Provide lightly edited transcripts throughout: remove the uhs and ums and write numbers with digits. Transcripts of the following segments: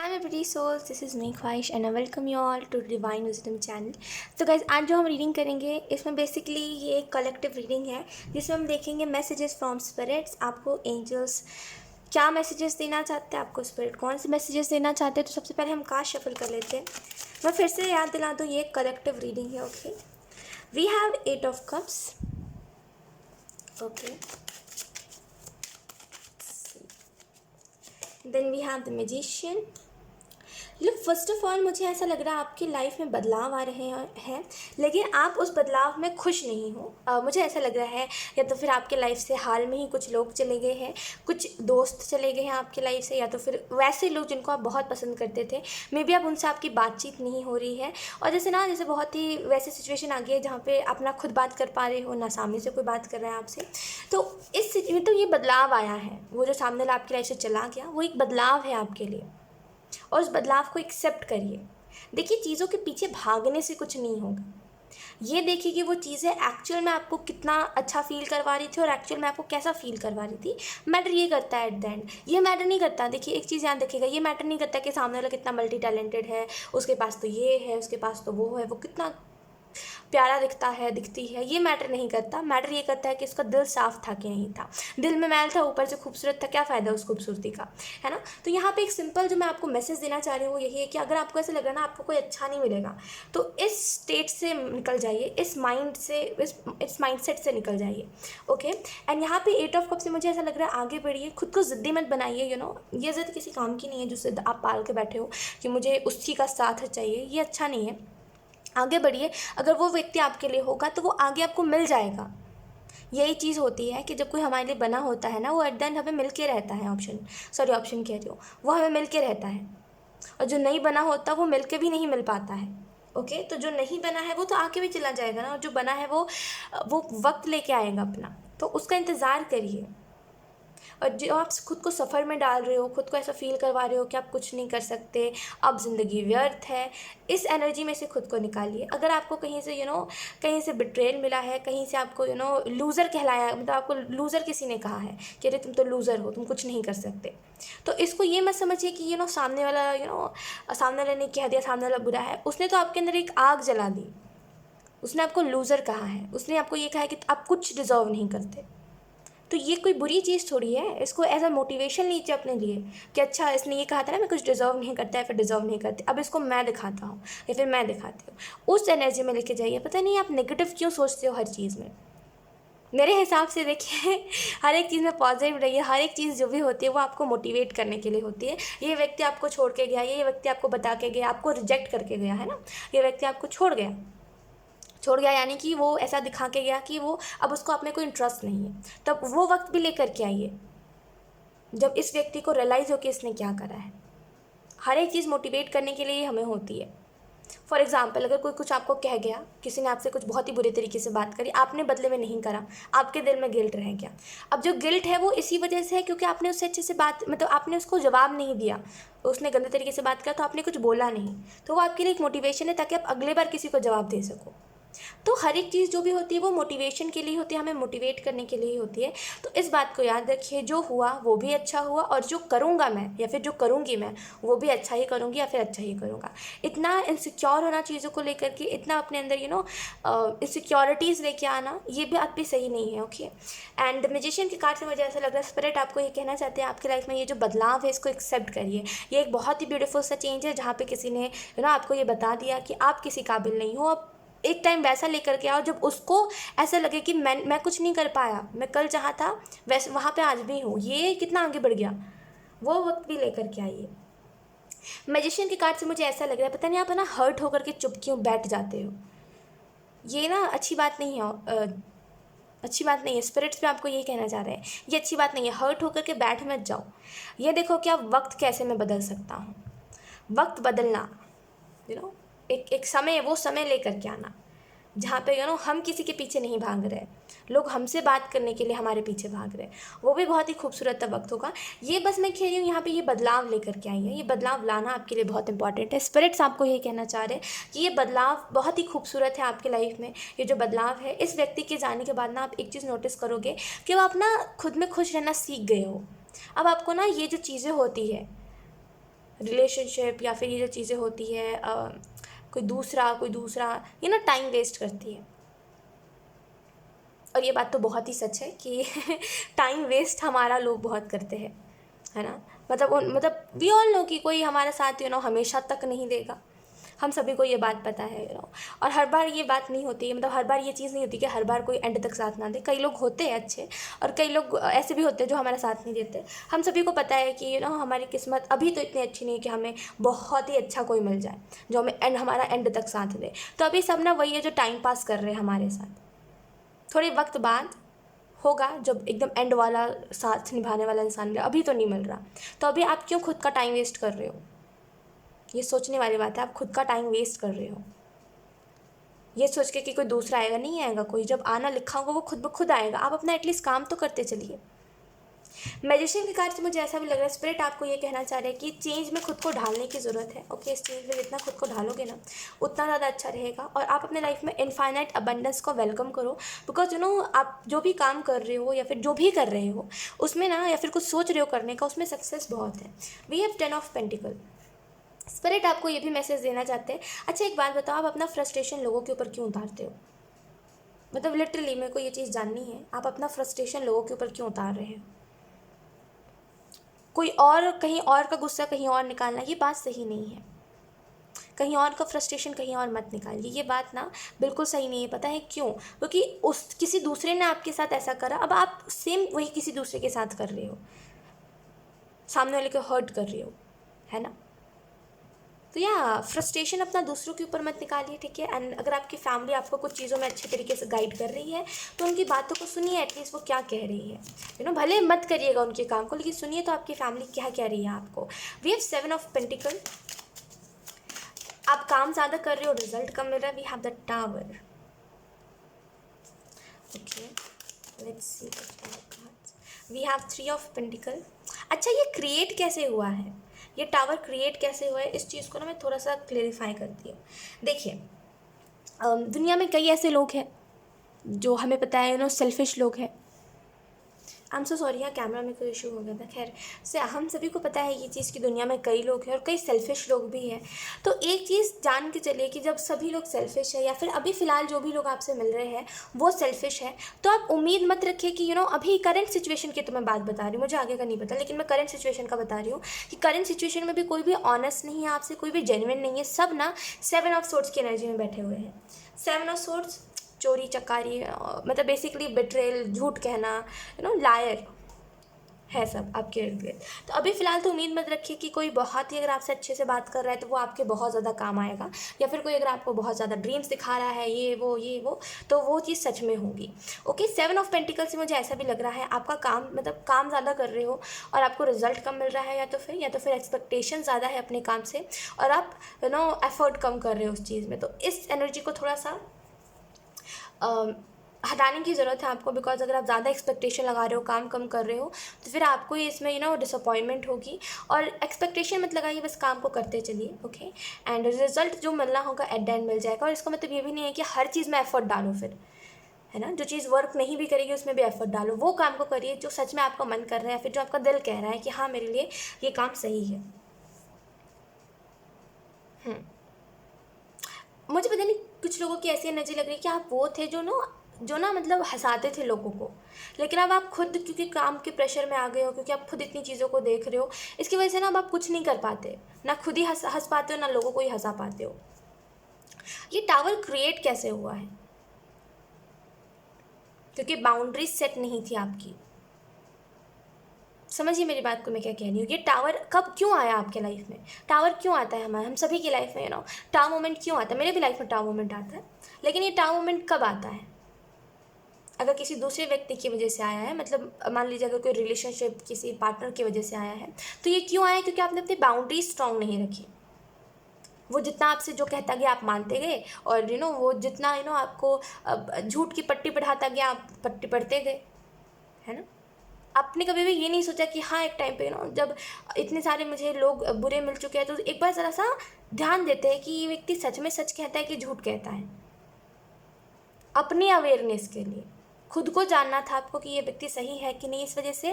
Hi my pretty souls, this is me ख्वाहिश and I welcome you all to Divine Wisdom channel. तो guys, आज जो हम reading करेंगे इसमें बेसिकली ये एक कलेक्टिव रीडिंग है जिसमें हम देखेंगे मैसेजेस फ्रॉम स्पिरिट्स. आपको एंजल्स क्या मैसेजेस देना चाहते हैं, आपको स्पिरिट कौन से मैसेजेस देना चाहते हैं. तो सबसे पहले हम कार्ड शफल कर लेते हैं. मैं फिर से याद दिला दूँ, ये एक कलेक्टिव रीडिंग है. Okay, we have 8 of cups. Okay, then we have the magician. Look, first of all मुझे ऐसा लग रहा है आपकी लाइफ में बदलाव आ रहे हैं, लेकिन आप उस बदलाव में खुश नहीं हो. मुझे ऐसा लग रहा है या तो फिर आपके लाइफ से हाल में ही कुछ लोग चले गए हैं, कुछ दोस्त चले गए हैं आपकी लाइफ से, या तो फिर वैसे लोग जिनको आप बहुत पसंद करते थे. मे बी अब उनसे आपकी बातचीत नहीं हो रही है. और जैसे बहुत ही वैसे सिचुएशन आ गई है जहाँ पे आप ना खुद बात कर पा रहे हो ना सामने से कोई बात कर रहा है आपसे. तो तो ये बदलाव आया है. वो जो सामने वाला आपकी लाइफ से चला गया वो एक बदलाव है आपके लिए, और उस बदलाव को एक्सेप्ट करिए. देखिए, चीज़ों के पीछे भागने से कुछ नहीं होगा. ये देखिए कि वो चीज़ें एक्चुअल में आपको कितना अच्छा फील करवा रही थी और एक्चुअल में आपको कैसा फील करवा रही थी. मैटर ये करता है एट द एंड, ये मैटर नहीं करता. देखिए, एक चीज़ याद रखिएगा, ये मैटर नहीं करता कि सामने वाला कितना मल्टी टैलेंटेड है, उसके पास तो ये है, उसके पास तो वो है, वो कितना प्यारा दिखता है, दिखती है. ये मैटर नहीं करता. मैटर ये करता है कि उसका दिल साफ था कि नहीं था. दिल में मैल था, ऊपर से खूबसूरत था, क्या फ़ायदा उस खूबसूरती का, है ना. तो यहाँ पे एक सिंपल जो मैं आपको मैसेज देना चाह रही हूँ वो यही है कि अगर आपको ऐसा लग रहा है ना आपको कोई अच्छा नहीं मिलेगा, तो इस स्टेट से निकल जाइए, इस माइंडसेट से निकल जाइए. ओके, एंड यहाँ पे 8 ऑफ कप से मुझे ऐसा लग रहा है आगे बढ़िए. खुद को ज़िद्दी मत बनाइए. ये ज़िद किसी काम की नहीं है जो ज़िद आप पाल के बैठे हो कि मुझे उसी का साथ चाहिए. ये अच्छा नहीं है. आगे बढ़िए. अगर वो व्यक्ति आपके लिए होगा तो वो आगे आपको मिल जाएगा. यही चीज़ होती है कि जब कोई हमारे लिए बना होता है ना, वो एट द एंड हमें मिल के रहता है. ऑप्शन कह रही हूँ, वो हमें मिल के रहता है. और जो नहीं बना होता वो मिल के भी नहीं मिल पाता है. ओके, तो जो नहीं बना है वो तो आके भी चला जाएगा ना, और जो बना है वो वक्त लेके आएगा अपना. तो उसका इंतज़ार करिए. और जो आप खुद को सफ़र में डाल रहे हो, खुद को ऐसा फील करवा रहे हो कि आप कुछ नहीं कर सकते, अब ज़िंदगी व्यर्थ है, इस एनर्जी में से खुद को निकालिए. अगर आपको कहीं से कहीं से बिट्रेल मिला है, कहीं से आपको लूज़र कहलाया, मतलब आपको लूज़र किसी ने कहा है कि अरे तुम तो लूज़र हो, तुम कुछ नहीं कर सकते, तो इसको ये मत समझिए कि सामने वाला ने कह दिया, सामने वाला बुरा है. उसने तो आपके अंदर एक आग जला दी. उसने आपको लूज़र कहा है, उसने आपको ये कहा है कि आप कुछ डिज़र्व नहीं करते. तो ये कोई बुरी चीज़ थोड़ी है. इसको एज अ मोटिवेशन लीजिए अपने लिए कि अच्छा, इसने ये कहा था ना मैं कुछ डिज़र्व नहीं करता है, फिर डिज़र्व नहीं करते, अब इसको मैं दिखाता हूँ या फिर मैं दिखाती हूँ. उस एनर्जी में लेके जाइए. पता नहीं आप नेगेटिव क्यों सोचते हो हर चीज़ में. मेरे हिसाब से देखिए, हर एक चीज़ में पॉजिटिव रहिए. हर एक चीज़ जो भी होती है वो आपको मोटिवेट करने के लिए होती है. ये व्यक्ति आपको छोड़ के गया, ये व्यक्ति आपको बता के गया, आपको रिजेक्ट करके गया, है ना. ये व्यक्ति आपको छोड़ गया यानी कि वो ऐसा दिखा के गया कि वो अब उसको आप में कोई इंटरेस्ट नहीं है. तब वो वक्त भी लेकर के आइए जब इस व्यक्ति को रियलाइज़ हो कि इसने क्या करा है. हर एक चीज़ मोटिवेट करने के लिए ही हमें होती है. फॉर एग्ज़ाम्पल, अगर कोई कुछ आपको कह गया, किसी ने आपसे कुछ बहुत ही बुरे तरीके से बात करी, आपने बदले में नहीं करा, आपके दिल में गिल्ट रह गया. अब जो गिल्ट है वो इसी वजह से है क्योंकि आपने उससे अच्छे से बात, मतलब आपने उसको जवाब नहीं दिया. उसने गंदे तरीके से बात किया तो आपने कुछ बोला नहीं. तो वो आपके लिए एक मोटिवेशन है ताकि आप अगले बार किसी को जवाब दे सको. तो हर एक चीज़ जो भी होती है वो मोटिवेशन के लिए होती है, हमें मोटिवेट करने के लिए ही होती है. तो इस बात को याद रखिए, जो हुआ वो भी अच्छा हुआ, और जो करूँगा मैं या फिर जो करूँगी मैं वो भी अच्छा ही करूँगी या फिर अच्छा ही करूँगा. इतना इनसिक्योर होना चीज़ों को लेकर के, इतना अपने अंदर इनसिक्योरिटीज़ लेके आना, ये बात भी सही नहीं है. ओके, एंड मैजिशियन के कार्ड से मुझे ऐसा लग रहा है स्पिरिट आपको ये कहना चाहते हैं आपकी लाइफ में ये जो बदलाव है इसको एक्सेप्ट करिए. ये एक बहुत ही ब्यूटीफुल सा चेंज है जहाँ पे किसी ने आपको ये बता दिया कि आप किसी काबिल नहीं हो. अब एक टाइम वैसा लेकर के आओ जब उसको ऐसा लगे कि मैं कुछ नहीं कर पाया, मैं कल जहाँ था वैसे वहाँ पे आज भी हूँ. ये कितना आगे बढ़ गया, वो वक्त भी लेकर के आइए. मैजिशियन के कार्ड से मुझे ऐसा लग रहा है, पता नहीं आप ना हर्ट होकर के चुप क्यों बैठ जाते हो. ये ना अच्छी बात नहीं है. अच्छी बात नहीं है. स्पिरिट्स भी आपको ये कहना चाह रहे हैं, ये अच्छी बात नहीं है. हर्ट होकर के बैठ मत जाओ. ये देखो कि आप वक्त कैसे मैं बदल सकता हूँ. वक्त बदलना, एक समय, वो समय लेकर के आना जहाँ पे हम किसी के पीछे नहीं भाग रहे, लोग हमसे बात करने के लिए हमारे पीछे भाग रहे, वो भी बहुत ही खूबसूरत वक्त होगा. ये बस मैं कह रही हूँ यहाँ पे ये बदलाव लेकर के आई है. ये बदलाव लाना आपके लिए बहुत इंपॉर्टेंट है. स्पिरिट्स आपको ये कहना चाह रहे हैं कि ये बदलाव बहुत ही खूबसूरत है आपकी लाइफ में. ये जो बदलाव है, इस व्यक्ति के जाने के बाद ना आप एक चीज़ नोटिस करोगे कि वो आप ना खुद में खुश रहना सीख गए हो. अब आपको ना ये जो चीज़ें होती है, रिलेशनशिप या फिर ये जो चीज़ें होती है कोई दूसरा ये ना टाइम वेस्ट करती है। और ये बात तो बहुत ही सच है कि टाइम वेस्ट हमारा लोग बहुत करते हैं, है ना। मतलब वी ऑल नो कि कोई हमारा साथ हमेशा तक नहीं देगा। हम सभी को ये बात पता है और हर बार ये बात नहीं होती है, मतलब हर बार ये चीज़ नहीं होती कि हर बार कोई एंड तक साथ ना दे। कई लोग होते हैं अच्छे और कई लोग ऐसे भी होते हैं जो हमारा साथ नहीं देते। हम सभी को पता है कि हमारी किस्मत अभी तो इतनी अच्छी नहीं है कि हमें बहुत ही अच्छा कोई मिल जाए जो हमें हमारा एंड तक साथ दे। तो अभी सब ना वही है जो टाइम पास कर रहे हैं हमारे साथ। थोड़े वक्त बाद होगा जब एकदम एंड वाला साथ निभाने वाला इंसान मिले, अभी तो नहीं मिल रहा। तो अभी आप क्यों खुद का टाइम वेस्ट कर रहे हो? ये सोचने वाली बात है, आप खुद का टाइम वेस्ट कर रहे हो ये सोच के कि कोई दूसरा आएगा। नहीं आएगा कोई, जब आना लिखा होगा वो खुद ब खुद आएगा। आप अपना एटलीस्ट काम तो करते चलिए। मैजिशियन के कार्ड से मुझे ऐसा भी लग रहा है स्पिरिट आपको ये कहना चाह रहे हैं कि चेंज में खुद को ढालने की ज़रूरत है। ओके, इस चेंज में जितना खुद को ढालोगे ना उतना ज़्यादा अच्छा रहेगा। और आप अपने लाइफ में इनफाइनाइट अबंडेंस को वेलकम करो, बिकॉज आप जो भी काम कर रहे हो या फिर जो भी कर रहे हो उसमें ना, या फिर कुछ सोच रहे हो करने का, उसमें सक्सेस बहुत है। We have 10 of pentacle. Spirit आपको ये भी मैसेज देना चाहते हैं। अच्छा एक बात बताओ, आप अपना फ्रस्ट्रेशन लोगों के ऊपर क्यों उतारते हो? मतलब लिटरली मेरे को ये चीज़ जाननी है, आप अपना फ्रस्ट्रेशन लोगों के ऊपर क्यों उतार रहे हो? कोई और कहीं और का गुस्सा कहीं और निकालना, ये बात सही नहीं है। कहीं और का फ्रस्ट्रेशन कहीं और मत निकालिए, ये बात ना बिल्कुल सही नहीं है। पता है क्यों? क्योंकि उस किसी दूसरे ने आपके साथ ऐसा करा, अब आप सेम वही किसी दूसरे के साथ कर रहे हो, सामने वाले को हर्ट कर रहे हो, है ना। तो या फ्रस्ट्रेशन अपना दूसरों के ऊपर मत निकालिए, ठीक है। एंड अगर आपकी फैमिली आपको कुछ चीज़ों में अच्छे तरीके से गाइड कर रही है तो उनकी बातों को सुनिए, एटलीस्ट वो क्या कह रही है। भले मत करिएगा उनके काम को, लेकिन सुनिए तो आपकी फैमिली क्या कह रही है आपको। We have 7 of pentacle. आप काम ज़्यादा कर रहे हो, रिजल्ट कम मिल रहा है। We have the tower. Okay, let's see we have 3 of pentacle. अच्छा, ये क्रिएट कैसे हुआ है? ये टावर क्रिएट कैसे हुआ है, इस चीज़ को ना मैं थोड़ा सा क्लेरिफाई करती हूँ। देखिए, दुनिया में कई ऐसे लोग हैं जो हमें पता है सेल्फिश लोग हैं। आई एम सो सॉरी, यहाँ कैमरा में कोई इशू हो गया था। खैर से हम सभी को पता है ये चीज़ की दुनिया में कई लोग हैं और कई सेल्फिश लोग भी हैं। तो एक चीज़ जान के चलिए कि जब सभी लोग सेल्फिश है या फिर अभी फ़िलहाल जो भी लोग आपसे मिल रहे हैं वो सेल्फिश है, तो आप उम्मीद मत रखिए कि अभी करंट सिचुएशन की तो मैं बात बता रही हूँ, मुझे आगे का नहीं पता, लेकिन मैं करंट सिचुएशन का बता रही हूँ कि करंट सिचुएशन में भी कोई भी ऑनेस्ट नहीं है आपसे, कोई भी जेन्युइन नहीं है। सब ना 7 ऑफ सोर्ड्स की एनर्जी में बैठे हुए हैं। 7 ऑफ सोर्ड्स चोरी चकारी, मतलब बेसिकली बिट्रेल, झूठ कहना, लायर है सब आपके इर्द गिर्द। तो अभी फ़िलहाल तो उम्मीद मत रखिए कि कोई बहुत ही अगर आपसे अच्छे से बात कर रहा है तो वो आपके बहुत ज़्यादा काम आएगा, या फिर कोई अगर आपको बहुत ज़्यादा ड्रीम्स दिखा रहा है ये वो तो वो चीज़ सच में होगी। ओके, 7 ऑफ पेंटिकल से मुझे ऐसा भी लग रहा है आपका काम, मतलब काम ज़्यादा कर रहे हो और आपको रिजल्ट कम मिल रहा है, या तो फिर एक्सपेक्टेशन ज़्यादा है अपने काम से और आप एफर्ट कम कर रहे हो उस चीज़ में। तो इस एनर्जी को थोड़ा सा हटाने की ज़रूरत है आपको, बिकॉज अगर आप ज़्यादा एक्सपेक्टेशन लगा रहे हो, काम कम कर रहे हो, तो फिर आपको इसमें डिसअपॉइंटमेंट होगी। और एक्सपेक्टेशन मत लगाइए, बस काम को करते चलिए। ओके, एंड रिजल्ट जो मिलना होगा एट द एंड मिल जाएगा। और इसका मतलब ये भी नहीं है कि हर चीज़ में एफर्ट डालो फिर, है ना। जो चीज़ वर्क नहीं भी करेगी उसमें भी एफर्ट डालो, वो काम को करिए जो सच में आपका मन कर रहा है, फिर जो आपका दिल कह रहा है कि हाँ मेरे लिए ये काम सही है। मुझे पता नहीं कुछ लोगों की ऐसी एनर्जी लग रही है कि आप वो थे जो ना मतलब हंसाते थे लोगों को, लेकिन अब आप खुद क्योंकि काम के प्रेशर में आ गए हो, क्योंकि आप खुद इतनी चीज़ों को देख रहे हो, इसकी वजह से ना अब आप कुछ नहीं कर पाते, ना खुद ही हंस पाते हो, ना लोगों को ही हंसा पाते हो। ये टावर क्रिएट कैसे हुआ है? क्योंकि बाउंड्रीज सेट नहीं थी आपकी। समझिए मेरी बात को मैं क्या कह रही हूँ। ये टावर कब क्यों आया आपके लाइफ में? टावर क्यों आता है हम सभी की लाइफ में, टावर मोमेंट क्यों आता है? मेरे भी लाइफ में टावर मोमेंट आता है, लेकिन ये टावर मोमेंट कब आता है? अगर किसी दूसरे व्यक्ति की वजह से आया है, मतलब मान लीजिए अगर कोई रिलेशनशिप किसी पार्टनर की वजह से आया है, तो ये क्यों आया? क्योंकि आपने अपनी बाउंड्री स्ट्रांग नहीं रखी। वो जितना आपसे जो कहता गया आप मानते गए, और वो जितना आपको झूठ की पट्टी पढ़ाता गया आप पट्टी पढ़ते गए, है ना। आपने कभी भी ये नहीं सोचा कि हाँ एक टाइम पे जब इतने सारे मुझे लोग बुरे मिल चुके हैं तो एक बार ज़रा सा ध्यान देते हैं कि ये व्यक्ति सच में सच कहता है कि झूठ कहता है। अपनी अवेयरनेस के लिए खुद को जानना था आपको कि ये व्यक्ति सही है कि नहीं। इस वजह से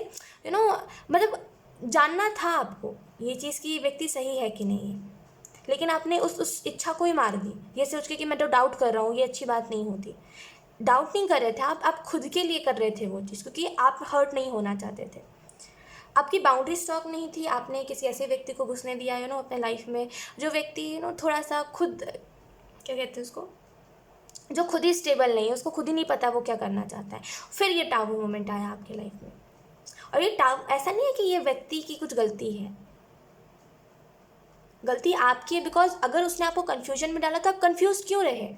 मतलब जानना था आपको ये चीज़ कि ये व्यक्ति सही है कि नहीं है, लेकिन आपने उस इच्छा को ही मार दी ये सोच के कि मैं तो डाउट कर रहा हूँ, ये अच्छी बात नहीं होती। डाउट नहीं कर रहे थे आप खुद के लिए कर रहे थे वो चीज़, क्योंकि आप हर्ट नहीं होना चाहते थे। आपकी बाउंड्री स्ट्रॉन्ग नहीं थी, आपने किसी ऐसे व्यक्ति को घुसने दिया अपने लाइफ में, जो व्यक्ति थोड़ा सा खुद, क्या कहते हैं उसको, जो खुद ही स्टेबल नहीं है, उसको खुद ही नहीं पता वो क्या करना चाहता है। फिर ये टाबू मोमेंट आया आपके लाइफ में। और ये टाबू ऐसा नहीं है कि ये व्यक्ति की कुछ गलती है, गलती आपकी है, बिकॉज अगर उसने आपको कन्फ्यूजन में डाला तो आप कन्फ्यूज क्यों रहे?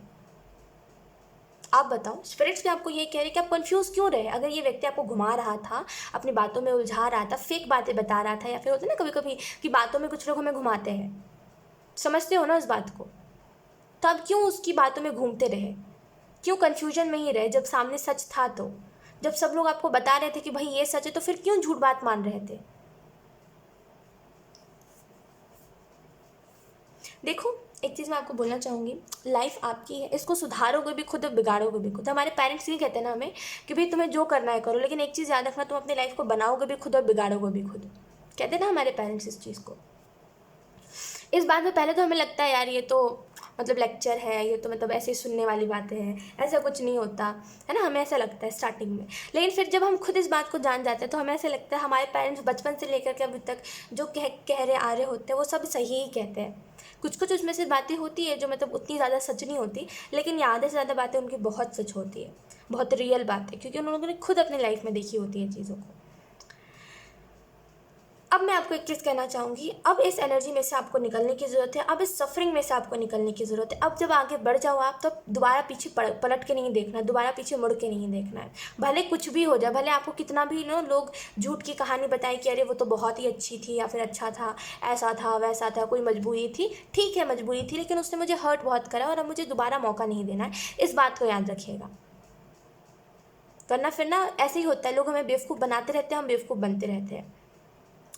आप बताओ, स्पिरिट्स भी आपको ये कह रहे कि आप कंफ्यूज क्यों रहे? अगर ये व्यक्ति आपको घुमा रहा था, अपनी बातों में उलझा रहा था, फेक बातें बता रहा था, या फिर होता है ना कभी कभी कि बातों में कुछ लोग हमें घुमाते हैं, समझते हो ना उस बात को, तो आप क्यों उसकी बातों में घूमते रहे? क्यों कन्फ्यूजन में ही रहे जब सामने सच था? तो जब सब लोग आपको बता रहे थे कि भाई ये सच है, तो फिर क्यों झूठ बात मान रहे थे? देखो, एक चीज़ मैं आपको बोलना चाहूँगी, लाइफ आपकी है, इसको सुधारोगे भी खुद और बिगाड़ोगे भी खुद। हमारे पेरेंट्स ये कहते हैं ना हमें कि भाई तुम्हें जो करना है करो, लेकिन एक चीज़ याद रखना, तुम अपनी लाइफ को बनाओगे भी खुद और बिगाड़ोगे भी खुद। कहते हैं ना हमारे पेरेंट्स इस चीज़ को। इस बात में पहले तो हमें लगता है यार ये तो मतलब लेक्चर है, ये तो मतलब ऐसे ही सुनने वाली बातें हैं, ऐसा कुछ नहीं होता है ना, हमें ऐसा लगता है स्टार्टिंग में। लेकिन फिर जब हम खुद इस बात को जान जाते हैं तो हमें ऐसा लगता है हमारे पेरेंट्स बचपन से लेकर के अभी तक जो कह रहे आ रहे होते हैं वो सब सही ही कहते हैं। कुछ कुछ उसमें से बातें होती है जो मतलब उतनी ज़्यादा सच नहीं होती, लेकिन आधे से ज़्यादा बातें उनकी बहुत सच होती है, बहुत रियल बात है, क्योंकि उन लोगों ने खुद अपनी लाइफ में देखी होती है चीज़ों को। अब मैं आपको एक चीज़ कहना चाहूँगी, अब इस एनर्जी में से आपको निकलने की ज़रूरत है, अब इस सफरिंग में से आपको निकलने की ज़रूरत है। अब जब आगे बढ़ जाओ आप, तो दोबारा पीछे पलट के नहीं देखना, दोबारा पीछे मुड़ के नहीं देखना है। भले कुछ भी हो जाए, भले आपको कितना भी लोग झूठ की कहानी बताएं कि अरे वो तो बहुत ही अच्छी थी, या फिर अच्छा था, ऐसा था वैसा था, कोई मजबूरी थी। ठीक है मजबूरी थी, लेकिन उसने मुझे हर्ट बहुत करा और अब मुझे दोबारा मौका नहीं देना है, इस बात को याद रखिएगा। वरना फिर ना ऐसे ही होता है, लोग हमें बेवकूफ़ बनाते रहते हैं, हम बेवकूफ़ बनते रहते हैं।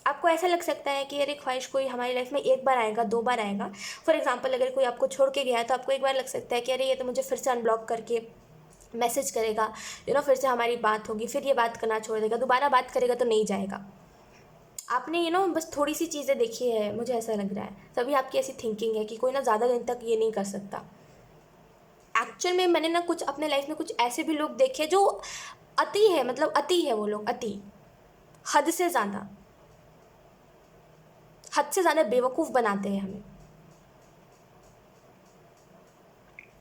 आपको ऐसा लग सकता है कि अरे ख्वाहिश कोई हमारी लाइफ में एक बार आएगा, दो बार आएगा। फॉर एग्जांपल, अगर कोई आपको छोड़ के गया है तो आपको एक बार लग सकता है कि अरे ये तो मुझे फिर से अनब्लॉक करके मैसेज करेगा, फिर से हमारी बात होगी, फिर ये बात करना छोड़ देगा, दोबारा बात करेगा तो नहीं जाएगा। आपने बस थोड़ी सी चीज़ें देखी है, मुझे ऐसा लग रहा है, तभी आपकी ऐसी थिंकिंग है कि कोई ना ज़्यादा दिन तक ये नहीं कर सकता। एक्चुअल में मैंने ना कुछ अपने लाइफ में कुछ ऐसे भी लोग देखे जो अति है, मतलब अति है वो लोग, अति, हद से ज़्यादा, हद से ज़्यादा बेवकूफ़ बनाते हैं हमें।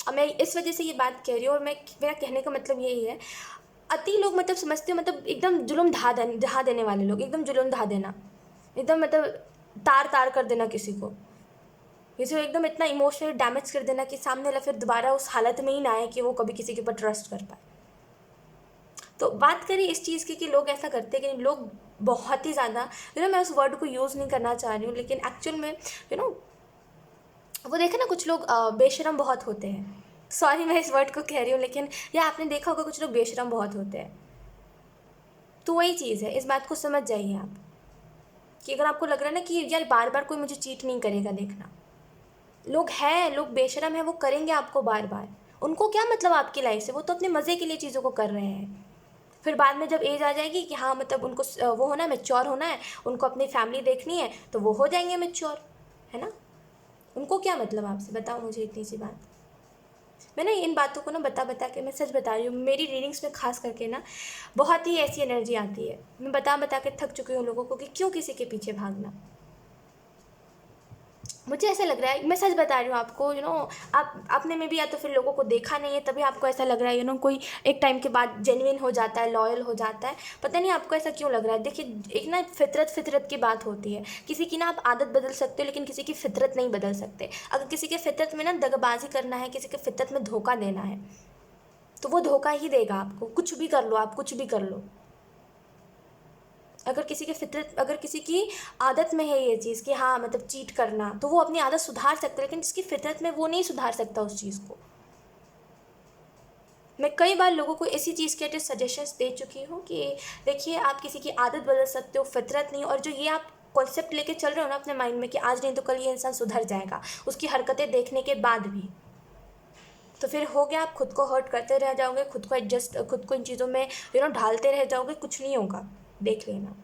अब मैं इस वजह से ये बात कह रही हूँ, और मेरा कहने का मतलब यही है, अति लोग मतलब समझते हो मतलब एकदम जुल्म ढा देने वाले लोग, एकदम जुल्म ढा देना, एकदम मतलब तार तार कर देना किसी को, एकदम इतना इमोशनली डैमेज कर देना कि सामने वाला फिर दोबारा उस हालत में ही ना आए कि वो कभी किसी के ऊपर ट्रस्ट कर पाए। तो बात करें इस चीज़ की कि लोग ऐसा करते हैं कि लोग बहुत ही ज़्यादा मैं उस वर्ड को यूज़ नहीं करना चाह रही हूँ, लेकिन एक्चुअल में वो देखे ना कुछ लोग बेशरम बहुत होते हैं। सॉरी मैं इस वर्ड को कह रही हूँ, लेकिन या आपने देखा होगा कुछ लोग बेशरम बहुत होते हैं। तो वही चीज़ है, इस बात को समझ जाइए आप कि अगर आपको लग रहा है ना कि यार बार बार कोई मुझे चीट नहीं करेगा, देखना लोग हैं, लोग बेशरम हैं, वो करेंगे आपको बार बार। उनको क्या मतलब आपकी लाइफ से, वो तो अपने मज़े के लिए चीज़ों को कर रहे हैं। फिर बाद में जब एज आ जाएगी कि हाँ मतलब उनको वो होना है, मैच्योर होना है, उनको अपनी फैमिली देखनी है, तो वो हो जाएंगे मैच्योर, है ना। उनको क्या मतलब आपसे, बताओ मुझे इतनी सी बात। मैंने इन बातों को ना बता बता के, मैं सच बता रही हूँ, मेरी रीडिंग्स में खास करके ना बहुत ही ऐसी एनर्जी आती है, मैं बता बता के थक चुकी हूँ लोगों को कि क्यों किसी के पीछे भागना। मुझे ऐसा लग रहा है, मैं सच बता रही हूँ आपको, आपने में भी या तो फिर लोगों को देखा नहीं है तभी आपको ऐसा लग रहा है, कोई एक टाइम के बाद जेन्युइन हो जाता है, लॉयल हो जाता है, पता नहीं आपको ऐसा क्यों लग रहा है। देखिए, एक ना फितरत की बात होती है, किसी की ना आप आदत बदल सकते हो, लेकिन किसी की फितरत नहीं बदल सकते। अगर किसी के फितरत में ना दगाबाजी करना है, किसी के फितरत में धोखा देना है, तो वो धोखा ही देगा आपको, कुछ भी कर लो आप, कुछ भी कर लो। अगर किसी की आदत में है ये चीज़ कि हाँ मतलब चीट करना, तो वो अपनी आदत सुधार सकता है, लेकिन जिसकी फितरत में वो नहीं सुधार सकता उस चीज़ को। मैं कई बार लोगों को इसी चीज़ के सजेशंस दे चुकी हूँ कि देखिए, आप किसी की आदत बदल सकते हो, फितरत नहीं। और जो ये आप कॉन्सेप्ट लेके चल रहे हो ना अपने माइंड में कि आज नहीं तो कल ये इंसान सुधर जाएगा, उसकी हरकतें देखने के बाद भी, तो फिर हो गया, आप खुद को हर्ट करते रह जाओगे, खुद को इन चीज़ों में ढालते रह जाओगे, कुछ नहीं होगा, देख लेना।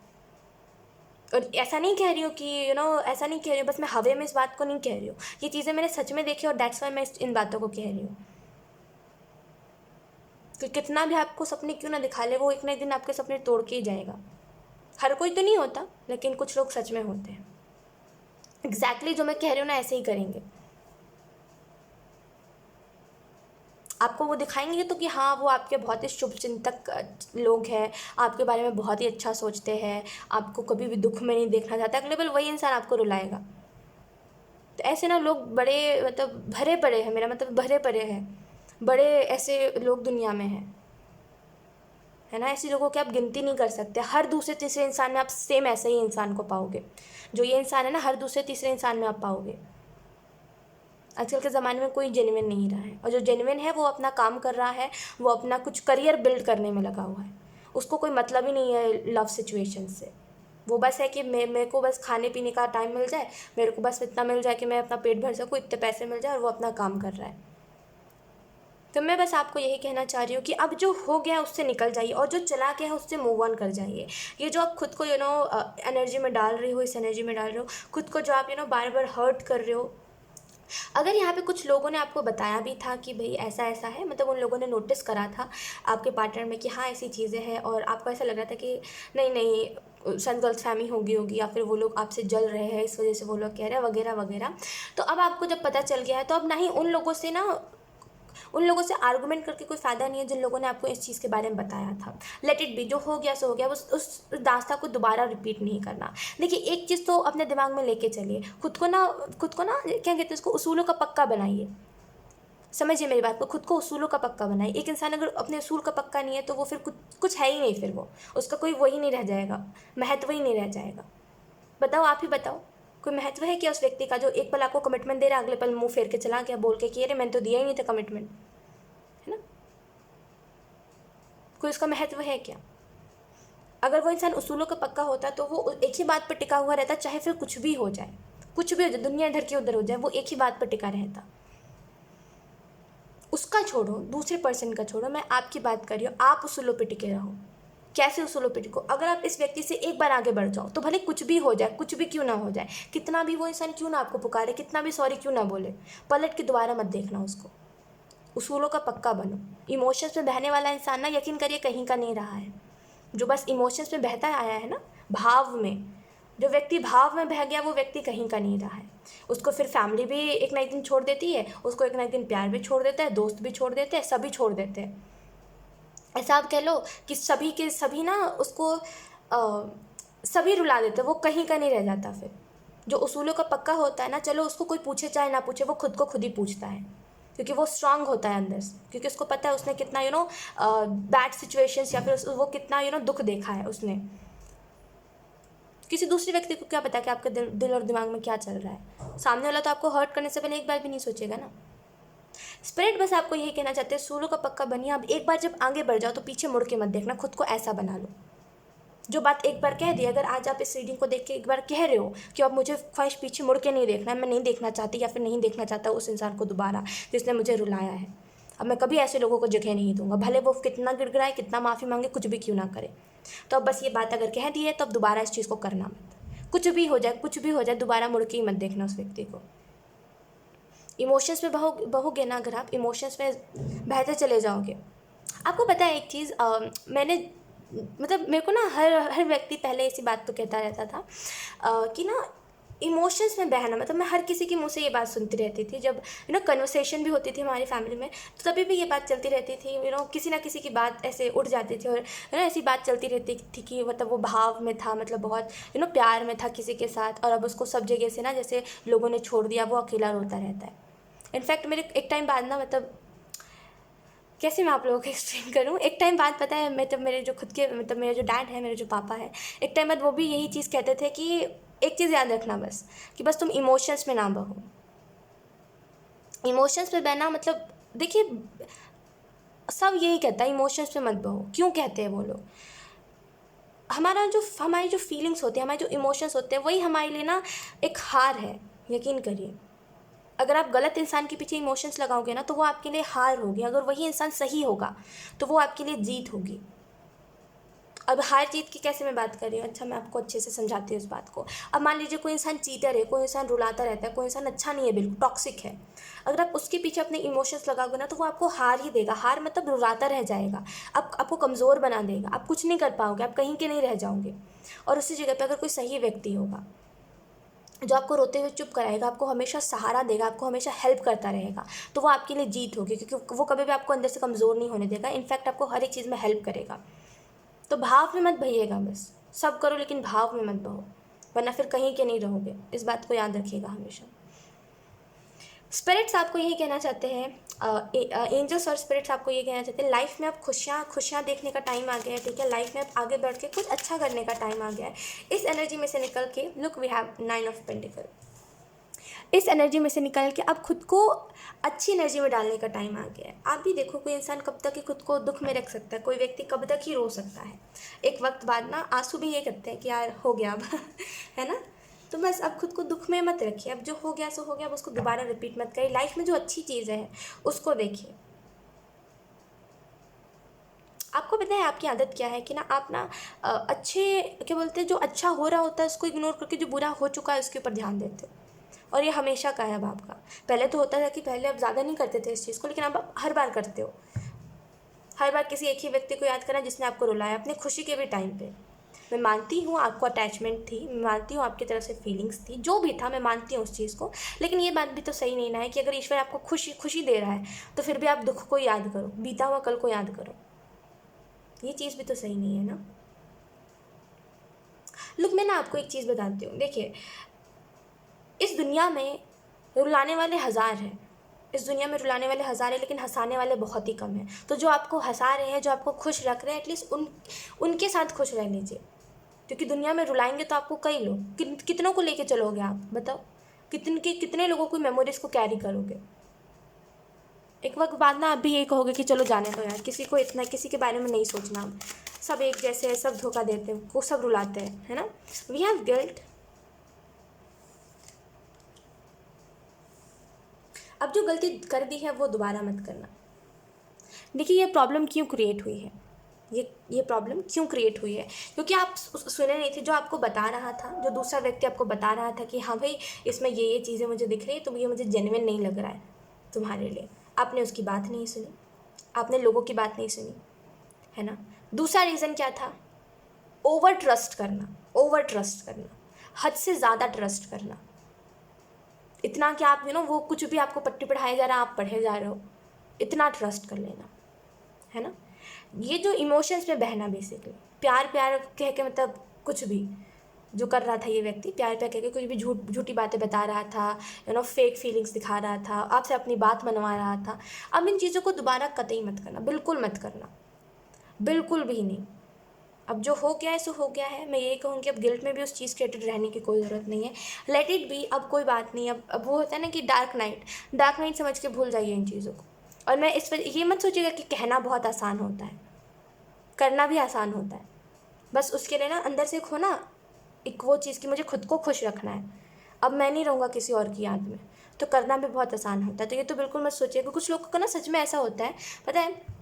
और ऐसा नहीं कह रही हूँ कि ऐसा नहीं कह रही हूँ बस मैं हवे में इस बात को नहीं कह रही हूँ, ये चीज़ें मैंने सच में देखी और दैट्स वाई मैं इन बातों को कह रही हूँ। कि कितना भी आपको सपने क्यों ना दिखा ले, वो एक ना एक दिन आपके सपने तोड़ के ही जाएगा। हर कोई तो नहीं होता, लेकिन कुछ लोग सच में होते हैं। एग्जैक्टली जो मैं कह रही हूँ ना ऐसे ही करेंगे। आपको वो दिखाएंगे तो कि हाँ वो आपके बहुत ही शुभ चिंतक लोग हैं, आपके बारे में बहुत ही अच्छा सोचते हैं, आपको कभी भी दुख में नहीं देखना चाहता, अगले पल वही इंसान आपको रुलाएगा। तो ऐसे ना लोग बड़े मतलब भरे पड़े हैं, मेरा मतलब भरे पड़े हैं, बड़े ऐसे लोग दुनिया में हैं, है ना। ऐसे लोगों की आप गिनती नहीं कर सकते। हर दूसरे तीसरे इंसान में आप सेम ऐसे ही इंसान को पाओगे। जो ये इंसान है ना, हर दूसरे तीसरे इंसान में आप पाओगे। आजकल के ज़माने में कोई जेन्युइन नहीं रहा है, और जो जेन्युइन है वो अपना काम कर रहा है, वो अपना कुछ करियर बिल्ड करने में लगा हुआ है। उसको कोई मतलब ही नहीं है लव सिचुएशन से। वो बस है कि मेरे को बस खाने पीने का टाइम मिल जाए, मेरे को बस इतना मिल जाए कि मैं अपना पेट भर सकूँ, इतने पैसे मिल जाए, और वो अपना काम कर रहा है। तो मैं बस आपको यही कहना चाह रही हूँ कि अब जो हो गया उससे निकल जाइए, और जो चला गया है उससे मूव ऑन कर जाइए। ये जो आप खुद को एनर्जी में डाल रहे हो, इस एनर्जी में डाल रहे हो खुद को, जो आप बार बार हर्ट कर रहे हो। अगर यहाँ पे कुछ लोगों ने आपको बताया भी था कि भाई ऐसा ऐसा है, मतलब उन लोगों ने नोटिस करा था आपके पार्टनर में कि हाँ ऐसी चीज़ें हैं, और आपको ऐसा लग रहा था कि नहीं नहीं शायद गलतफहमी होगी, या फिर वो लोग आपसे जल रहे हैं इस वजह से वो लोग कह रहे हैं वगैरह वगैरह। तो अब आपको जब पता चल गया है, तो अब ना ही उन लोगों से आर्गुमेंट करके कोई फ़ायदा नहीं है जिन लोगों ने आपको इस चीज़ के बारे में बताया था। लेट इट बी, जो हो गया सो हो गया। उस दास्ता को दोबारा रिपीट नहीं करना। देखिए एक चीज़ तो अपने दिमाग में लेके चलिए, खुद को ना क्या कहते हैं उसको, उसूलों का पक्का बनाइए। समझिए मेरी बात को, खुद को उसूलों का पक्का बनाइए। एक इंसान अगर अपने उसूल का पक्का नहीं है तो वो फिर कुछ है ही नहीं, फिर वो उसका कोई वही नहीं रह जाएगा, महत्व ही नहीं रह जाएगा। बताओ, आप ही बताओ, कोई महत्व है क्या उस व्यक्ति का जो एक पल आपको कमिटमेंट दे रहा है, अगले पल मुंह फेर के चला गया बोल के कि अरे मैंने तो दिया ही नहीं था कमिटमेंट, है ना। कोई उसका महत्व है क्या? अगर वो इंसान उसूलों का पक्का होता तो वो एक ही बात पर टिका हुआ रहता, चाहे फिर कुछ भी हो जाए, कुछ भी हो जाए, दुनिया इधर की उधर हो जाए, वो एक ही बात पर टिका रहता। उसका छोड़ो, दूसरे पर्सन का छोड़ो, मैं आपकी बात कर रही हूँ। आप उसूलों पर टिके रहो। कैसे उसूलों पे टिको? अगर आप इस व्यक्ति से एक बार आगे बढ़ जाओ तो भले कुछ भी हो जाए, कुछ भी क्यों ना हो जाए, कितना भी वो इंसान क्यों ना आपको पुकारे, कितना भी सॉरी क्यों ना बोले, पलट के दोबारा मत देखना उसको। उसूलों का पक्का बनो। इमोशंस में बहने वाला इंसान ना, यकीन करिए, कहीं का नहीं रहा है। जो बस इमोशंस में बहता आया है ना, भाव में, जो व्यक्ति भाव में बह गया वो व्यक्ति कहीं का नहीं रहा है। उसको फिर फैमिली भी एक ना एक दिन छोड़ देती है, उसको एक ना एक दिन प्यार भी छोड़ देता है, दोस्त भी छोड़ देते हैं, सभी छोड़ देते हैं। ऐसा आप कह लो कि सभी के सभी ना उसको सभी रुला देते, वो कहीं का नहीं रह जाता फिर। जो उसूलों का पक्का होता है ना, चलो उसको कोई पूछे चाहे ना पूछे, वो खुद को खुद ही पूछता है, क्योंकि वो स्ट्रांग होता है अंदर से, क्योंकि उसको पता है उसने कितना बैड सिचुएशंस, या फिर वो कितना दुख देखा है उसने। किसी दूसरे व्यक्ति को क्या पता कि आपके दिल और दिमाग में क्या चल रहा है। सामने वाला तो आपको हर्ट करने से पहले एक बार भी नहीं सोचेगा ना। स्पिरिट बस आपको यही कहना चाहते हैं, सूलों का पक्का बनिए। अब एक बार जब आगे बढ़ जाओ तो पीछे मुड़ के मत देखना, खुद को ऐसा बना लो। जो बात एक बार कह दी, अगर आज आप इस रीडिंग को देख के एक बार कह रहे हो कि अब मुझे ख्वाहिश पीछे मुड़ के नहीं देखना है, मैं नहीं देखना चाहती या फिर नहीं देखना चाहता उस इंसान को दोबारा जिसने मुझे रुलाया है, अब मैं कभी ऐसे लोगों को जगह नहीं दूंगा, भले वो कितना गिड़गिड़ाए, कितना माफ़ी मांगे, कुछ भी क्यों ना करे। तो अब बस ये बात अगर कह दी है तो अब दोबारा इस चीज़ को करना मत। कुछ भी हो जाए, कुछ भी हो जाए, दोबारा मुड़ के ही मत देखना उस व्यक्ति को। इमोशंस में बहोगे ना, अगर आप इमोशंस में बहते चले जाओगे। आपको पता है एक चीज़, मैंने मतलब मेरे को ना हर हर व्यक्ति पहले इसी बात तो कहता रहता था कि ना इमोशंस में बहना, मतलब मैं हर किसी के मुंह से ये बात सुनती रहती थी, जब कन्वर्सेशन भी होती थी हमारी फैमिली में, तो तभी भी ये बात चलती रहती थी। किसी ना किसी की बात ऐसे उठ जाती थी, और ऐसी बात चलती रहती थी कि मतलब वो भाव में था, मतलब बहुत प्यार में था किसी के साथ, और अब उसको सब जगह से ना जैसे लोगों ने छोड़ दिया, वो अकेला रोता रहता है। इनफैक्ट मेरे एक टाइम बाद ना, मतलब कैसे मैं आप लोगों को एक्सप्लेन करूँ, एक टाइम बाद पता है, मतलब मेरे जो खुद के, मतलब मेरे जो डैड है, मेरे जो पापा है, एक टाइम बाद वो भी यही चीज़ कहते थे कि एक चीज़ याद रखना बस, कि बस तुम इमोशंस में ना बहो। इमोशंस में बहना मतलब, देखिए सब यही कहता है इमोशंस में मत बहो। क्यों कहते हैं वो लोग? हमारी जो फीलिंग्स होती हैं, हमारे जो इमोशंस होते हैं, वही हमारे लिए ना एक हार है। यकीन करिए, अगर आप गलत इंसान के पीछे इमोशंस लगाओगे ना तो वो आपके लिए हार होगी, अगर वही इंसान सही होगा तो वो आपके लिए जीत होगी। अब हार जीत की कैसे मैं बात कर रही हूँ, अच्छा मैं आपको अच्छे से समझाती हूँ इस बात को। अब मान लीजिए कोई इंसान चीटर है, कोई इंसान रुलाता रहता है, कोई इंसान अच्छा नहीं है, बिल्कुल टॉक्सिक है, अगर आप उसके पीछे अपने इमोशंस लगाओगे ना तो वो आपको हार ही देगा। हार मतलब रुलाता रह जाएगा, आपको कमज़ोर बना देगा, आप कुछ नहीं कर पाओगे, आप कहीं के नहीं रह जाओगे। और उसी जगह पर अगर कोई सही व्यक्ति होगा जो आपको रोते हुए चुप कराएगा, आपको हमेशा सहारा देगा, आपको हमेशा हेल्प करता रहेगा, तो वो आपके लिए जीत होगी, क्योंकि वो कभी भी आपको अंदर से कमज़ोर नहीं होने देगा, इनफैक्ट आपको हर एक चीज़ में हेल्प करेगा। तो भाव में मत बहिएगा, बस सब करो लेकिन भाव में मत बहो, वरना फिर कहीं के नहीं रहोगे। इस बात को याद रखिएगा हमेशा। स्पिरिट्स आपको यही कहना चाहते हैं, एंजल्स और स्पिरिट्स आपको ये कहना चाहते हैं, लाइफ में आप खुशियाँ देखने का टाइम आ गया है, ठीक है। लाइफ में आप आगे बढ़ के कुछ अच्छा करने का टाइम आ गया है। इस एनर्जी में से निकल के look we have 9 of pentacle, इस एनर्जी में से निकल के अब खुद को अच्छी एनर्जी में डालने का टाइम आ गया है। आप भी देखो, कोई इंसान कब तक ही खुद को दुख में रख सकता है, कोई व्यक्ति कब तक ही रो सकता है। एक वक्त बाद ना आंसू भी ये करते हैं कि यार हो गया अब है ना। तो बस अब खुद को दुख में मत रखिए, अब जो हो गया सो हो गया, अब उसको दोबारा रिपीट मत करिए। लाइफ में जो अच्छी चीज़ है उसको देखिए। आपको पता है आपकी आदत क्या है कि ना आप ना अच्छे क्या बोलते हैं, जो अच्छा हो रहा होता है उसको इग्नोर करके जो बुरा हो चुका है उसके ऊपर ध्यान देते हो। और ये हमेशा का है अब आपका। पहले तो होता था कि पहले आप ज़्यादा नहीं करते थे इस चीज़ को, लेकिन अब आप हर बार करते हो। हर बार किसी एक ही व्यक्ति को याद करना जिसने आपको रुलाया अपनी खुशी के भी टाइम पे। मैं मानती हूँ आपको अटैचमेंट थी, मैं मानती हूँ आपकी तरफ से फीलिंग्स थी, जो भी था मैं मानती हूँ उस चीज़ को, लेकिन ये बात भी तो सही नहीं ना है कि अगर ईश्वर आपको खुशी दे रहा है तो फिर भी आप दुख को याद करो, बीता हुआ कल को याद करो। ये चीज़ भी तो सही नहीं है ना। लुक, मैं ना आपको एक चीज़ बताती हूँ। देखिए, इस दुनिया में रुलाने वाले हज़ार हैं, इस दुनिया में रुलाने वाले हज़ार हैं, लेकिन हंसाने वाले बहुत ही कम हैं। तो जो आपको हंसा रहे हैं, जो आपको खुश रख रहे हैं, एटलीस्ट उनके साथ खुश रह लीजिए। क्योंकि दुनिया में रुलाएंगे तो आपको कई लोग, कितनों को लेके चलोगे आप बताओ, कितने लोगों की मेमोरीज को कैरी करोगे। एक वक्त बाद ना आप भी यही कहोगे कि चलो जाने दो यार, किसी के बारे में नहीं सोचना, हम सब एक जैसे हैं, सब धोखा देते हैं, वो सब रुलाते हैं, है ना। We have guilt. अब जो गलती कर दी है वो दोबारा मत करना। देखिए, ये प्रॉब्लम क्यों क्रिएट हुई है, ये प्रॉब्लम क्यों क्रिएट हुई है, क्योंकि आप सुने नहीं थे जो आपको बता रहा था, जो दूसरा व्यक्ति आपको बता रहा था कि हाँ भाई इसमें ये चीज़ें मुझे दिख रही है, तो ये मुझे जेन्युइन नहीं लग रहा है तुम्हारे लिए। आपने उसकी बात नहीं सुनी, आपने लोगों की बात नहीं सुनी, है ना। दूसरा रीज़न क्या था, ओवर ट्रस्ट करना, हद से ज़्यादा ट्रस्ट करना। इतना कि आप वो कुछ भी आपको पट्टी पढ़ाया जा रहा है आप पढ़े जा रहे हो, इतना ट्रस्ट कर लेना, है ना। ये जो इमोशंस में बहना, बेसिकली प्यार कह के मतलब कुछ भी जो कर रहा था ये व्यक्ति, प्यार कह के कुछ भी झूठी बातें बता रहा था, फेक फीलिंग्स दिखा रहा था, आपसे अपनी बात मनवा रहा था। अब इन चीज़ों को दोबारा कतई मत करना, बिल्कुल मत करना, बिल्कुल भी नहीं। अब जो हो गया है सो हो गया है। मैं यही कहूँगी अब गिल्ट में भी उस चीज़ के रिलेटेड रहने की कोई ज़रूरत नहीं है। लेट इट बी, अब कोई बात नहीं। अब वो होता है ना कि डार्क नाइट समझ के भूल जाइए इन चीज़ों को। और मैं इस पर ये मत सोचिएगा कि कहना बहुत आसान होता है, करना भी आसान होता है। बस उसके लिए ना अंदर से एक हो ना, एक वो चीज़ कि मुझे खुद को खुश रखना है, अब मैं नहीं रहूँगा किसी और की याद में, तो करना भी बहुत आसान होता है। तो ये तो बिल्कुल मत सोचिएगा। कुछ लोगों का ना सच में ऐसा होता है, पता है,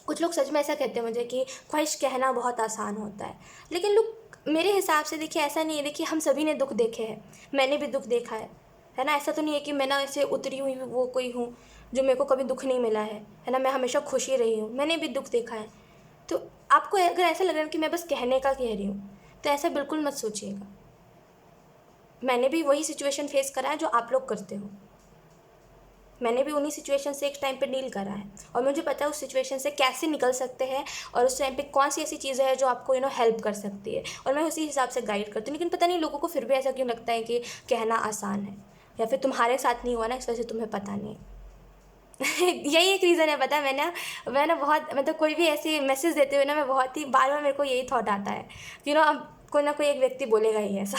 कुछ लोग सच में ऐसा कहते हैं मुझे कि ख्वाहिश कहना बहुत आसान होता है, लेकिन लोग मेरे हिसाब से देखिए ऐसा नहीं है। देखिए, हम सभी ने दुख देखे हैं, मैंने भी दुख देखा है ना। ऐसा तो नहीं है कि मैं ना ऐसे उतरी हुई वो कोई हूँ जो मेरे को कभी दुख नहीं मिला है ना। मैं हमेशा खुशी रही हूँ, मैंने भी दुख देखा है। तो आपको अगर ऐसा लग रहा है कि मैं बस कहने का कह रही हूँ, तो ऐसा बिल्कुल मत सोचिएगा। मैंने भी वही सिचुएशन फेस करा है जो आप लोग करते हो। मैंने भी उन्हीं सिचुएशन से एक टाइम पे डील करा है, और मुझे पता है उस सिचुएशन से कैसे निकल सकते हैं, और उस टाइम पे कौन सी ऐसी चीज़ें हैं जो आपको हेल्प कर सकती है, और मैं उसी हिसाब से गाइड करती हूँ। लेकिन पता नहीं लोगों को फिर भी ऐसा क्यों लगता है कि कहना आसान है, या फिर तुम्हारे साथ नहीं हुआ ना इस वजह से तुम्हें पता नहीं। यही एक रीज़न है। पता है, मैं ना बहुत मतलब कोई भी ऐसे मैसेज देते हुए ना मैं बहुत ही बार मेरे को यही थॉट आता है अब कोई ना कोई एक व्यक्ति बोलेगा ही ऐसा।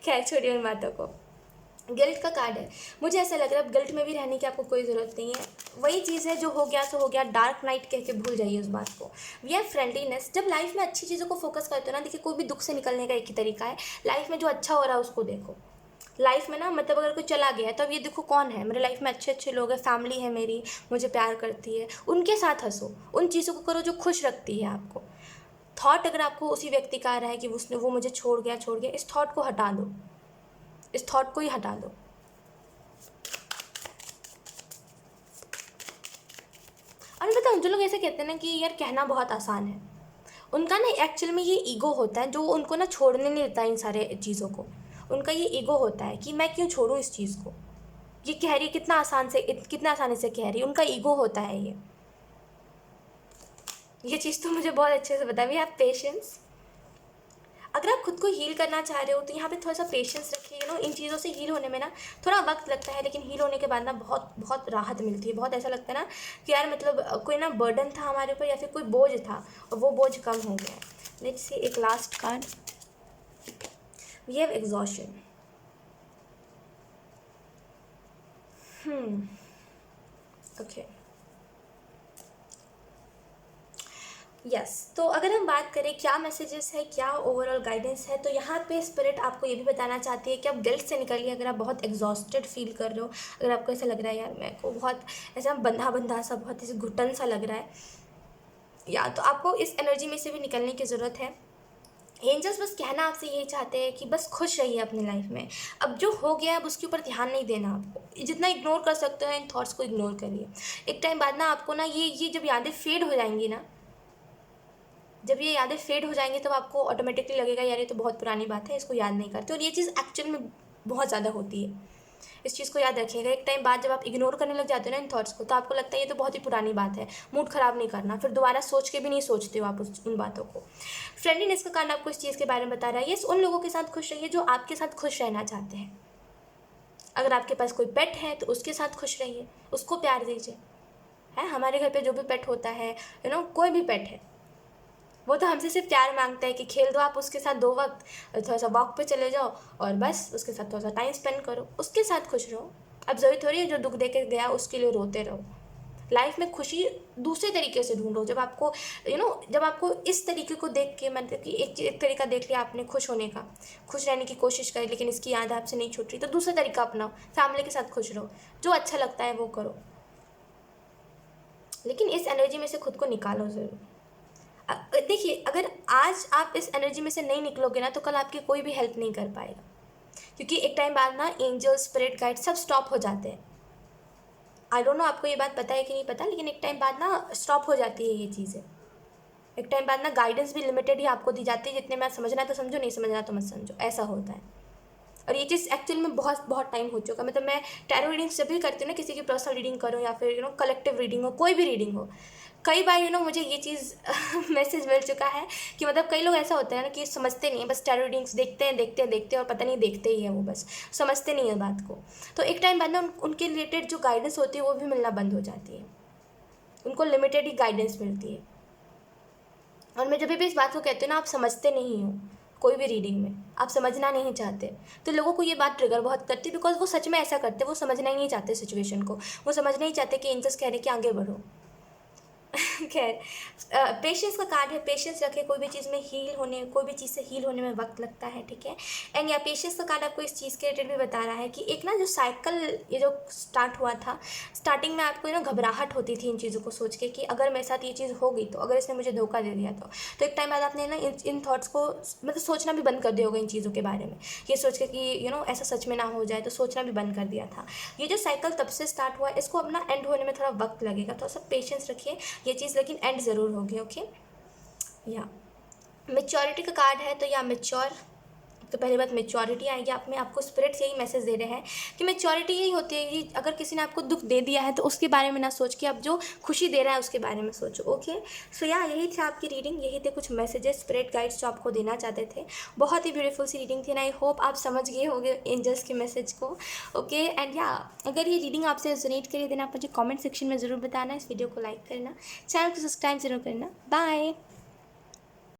खैर छोड़िए उन बातों को। गिल्ट का कार्ड है, मुझे ऐसा लग रहा है अब गिल्ट में भी रहने की आपको कोई ज़रूरत नहीं है। वही चीज़ है, जो हो गया सो हो गया, डार्क नाइट कह के भूल जाइए उस बात को। We are friendliness. जब लाइफ में अच्छी चीज़ों को फोकस करते हो ना, देखिए कोई भी दुख से निकलने का एक ही तरीका है, लाइफ में जो अच्छा हो रहा है उसको देखो। लाइफ में ना मतलब अगर कोई चला गया है तो अब ये देखो कौन है मेरे लाइफ में, अच्छे अच्छे लोग हैं, फैमिली है मेरी, मुझे प्यार करती है, उनके साथ हंसो, उन चीज़ों को करो जो खुश रखती है आपको। थॉट अगर आपको उसी व्यक्ति का आ रहा है कि वो मुझे छोड़ गया, इस थॉट को हटा दो, इस थॉट को ही हटा दो। और मैं बताऊँ, जो लोग ऐसे कहते हैं ना कि यार कहना बहुत आसान है, उनका ना एक्चुअल में ये ईगो होता है जो उनको ना छोड़ने नहीं देता इन सारे चीज़ों को। उनका ये ईगो होता है कि मैं क्यों छोड़ूं इस चीज़ को, ये कह रही कितना आसानी से कह रही है, उनका ईगो होता है ये चीज़ तो मुझे बहुत अच्छे से पता है। We have patience. अगर आप खुद को हील करना चाह रहे हो तो यहाँ पे थोड़ा सा पेशेंस रखिए। इन चीज़ों से हील होने में ना थोड़ा वक्त लगता है, लेकिन हील होने के बाद ना बहुत बहुत राहत मिलती है। बहुत ऐसा लगता है ना कि यार मतलब कोई ना बर्डन था हमारे ऊपर या फिर कोई बोझ था और वो बोझ कम हो गया है। लेट्स सी एक last card. We have exhaustion. Okay yes तो अगर हम बात करें क्या मैसेजेस है, क्या ओवरऑल गाइडेंस है, तो यहाँ पे स्पिरिट आपको ये भी बताना चाहती है कि आप गिल्ट से निकलिए। अगर आप बहुत एग्जॉस्टेड फील कर रहे हो, अगर आपको ऐसा लग रहा है यार मेरे को बहुत ऐसा बंधा बंधा सा, बहुत ऐसे घुटन सा लग रहा है, या तो आपको इस एनर्जी में से भी निकलने की ज़रूरत है। एंजल्स बस कहना आपसे यही चाहते हैं कि बस खुश रहिए अपनी लाइफ में। अब जो हो गया है अब उसके ऊपर ध्यान नहीं देना, आपको जितना इग्नोर कर सकते हो इन थॉट्स को इग्नोर करिए। एक टाइम बाद ना आपको ना ये जब यादें फेड हो जाएंगी ना, जब ये यादें फेड हो जाएंगी तब आपको ऑटोमेटिकली लगेगा यार ये तो बहुत पुरानी बात है, इसको याद नहीं करते। और ये चीज़ एक्चुअल में बहुत ज़्यादा होती है। इस चीज़ को याद रखिएगा। एक टाइम बाद जब आप इग्नोर करने लग जाते हो ना इन थॉट्स को, तो आपको लगता है ये तो बहुत ही पुरानी बात है, मूड ख़राब नहीं करना, फिर दोबारा सोच के भी नहीं सोचते हो आप उन बातों को। फ्रेंडलीनेस का कारण आपको इस चीज़ के बारे में बता रहा है। ये उन लोगों के साथ खुश रहिए जो आपके साथ खुश रहना चाहते हैं। अगर आपके पास कोई पेट है तो उसके साथ खुश रहिए, उसको प्यार दीजिए। है हमारे घर पे जो भी पेट होता है, कोई भी पेट है, वो तो हमसे सिर्फ प्यार मांगता है कि खेल दो आप उसके साथ 2 वक्त, थोड़ा सा वॉक पे चले जाओ और बस उसके साथ थोड़ा सा टाइम स्पेंड करो, उसके साथ खुश रहो। अब ज़रूरी थोड़ी है जो दुख दे के गया उसके लिए रोते रहो। लाइफ में खुशी दूसरे तरीके से ढूंढो। जब आपको जब आपको इस तरीके को देख के, मतलब कि एक तरीका देख लिया आपने खुश होने का, खुश रहने की कोशिश करी, लेकिन इसकी याद आपसे नहीं छूट रही, तो दूसरा तरीका अपनाओ। फैमिली के साथ खुश रहो, जो अच्छा लगता है वो करो, लेकिन इस एनर्जी में से खुद को निकालो ज़रूर। देखिए अगर आज आप इस एनर्जी में से नहीं निकलोगे ना, तो कल आपकी कोई भी हेल्प नहीं कर पाएगा, क्योंकि एक टाइम बाद ना एंजल, स्पिरिट गाइड सब स्टॉप हो जाते हैं। आई डोंट नो आपको ये बात पता है कि नहीं पता, लेकिन एक टाइम बाद ना स्टॉप हो जाती है ये चीज़ें। एक टाइम बाद ना गाइडेंस भी लिमिटेड ही आपको दी जाती है, जितने में समझना है तो समझो, नहीं समझना तो मत समझो, ऐसा होता है। और ये चीज़ एक्चुअल में बहुत बहुत टाइम हो चुका। मतलब मैं टैरो रीडिंग जब भी करती हूँ ना, किसी की पर्सनल रीडिंग करूँ या फिर कलेक्टिव रीडिंग हो, कोई भी रीडिंग हो, कई बार मुझे ये चीज़ मैसेज मिल चुका है कि मतलब कई लोग ऐसा होता है ना कि समझते नहीं है, बस टैरो रीडिंग्स देखते हैं और पता नहीं देखते ही हैं, वो बस समझते नहीं है बात को। तो एक टाइम बाद ना उनके रिलेटेड जो गाइडेंस होती है वो भी मिलना बंद हो जाती है, उनको लिमिटेड ही गाइडेंस मिलती है। और मैं जब भी इस बात को कहती हूँ ना, आप समझते नहीं हो, कोई भी रीडिंग में आप समझना नहीं चाहते, तो लोगों को ये बात ट्रिगर बहुत करती है, बिकॉज वो सच में ऐसा करते, वो समझना ही नहीं चाहते सिचुएशन को, वो समझना ही चाहते कि एंजल्स कह रहे हैं कि आगे बढ़ो। खैर पेशेंस का कार्ड है। पेशेंस रखें, कोई भी चीज़ में कोई भी चीज़ से हील होने में वक्त लगता है, ठीक है। एंड या पेशेंस का कार्ड आपको इस चीज़ के रिलेटेड भी बता रहा है कि एक ना जो साइकिल ये जो स्टार्ट हुआ था, स्टार्टिंग में आपको घबराहट होती थी इन चीज़ों को सोच के कि अगर मेरे साथ ये चीज़ होगी, तो अगर इसने मुझे धोखा दे दिया तो एक टाइम बाद आपने ना इन थॉट्स को मतलब सोचना भी बंद कर दिया होगा इन चीज़ों के बारे में, ये सोच के कि ऐसा सच में ना हो जाए, तो सोचना भी बंद कर दिया था। ये जो साइकिल तब से स्टार्ट हुआ, इसको अपना एंड होने में थोड़ा वक्त लगेगा, थोड़ा सा पेशेंस रखिए, ये चीज़ लेकिन एंड ज़रूर होगी। ओके या मेच्योरिटी का कार्ड है, तो या मेच्योर, तो पहली बात मेच्योरिटी आएगी आप में। आपको स्पिरिट्स यही मैसेज दे रहे हैं कि मेच्योरिटी यही होती है कि अगर किसी ने आपको दुख दे दिया है तो उसके बारे में ना सोच के अब जो खुशी दे रहा है उसके बारे में सोचो। ओके सो या यही थी आपकी रीडिंग, यही थे कुछ मैसेजेस, स्पिरिट गाइड्स जो आपको देना चाहते थे। बहुत ही ब्यूटीफुल सी रीडिंग थी, एंड आई होप आप समझ गए होंगे एंजल्स के मैसेज को। ओके एंड या अगर ये रीडिंग आपसे रेजोनेट करिए देना, आप मुझे कॉमेंट सेक्शन में ज़रूर बताना, इस वीडियो को लाइक करना, चैनल को सब्सक्राइब जरूर करना। बाय।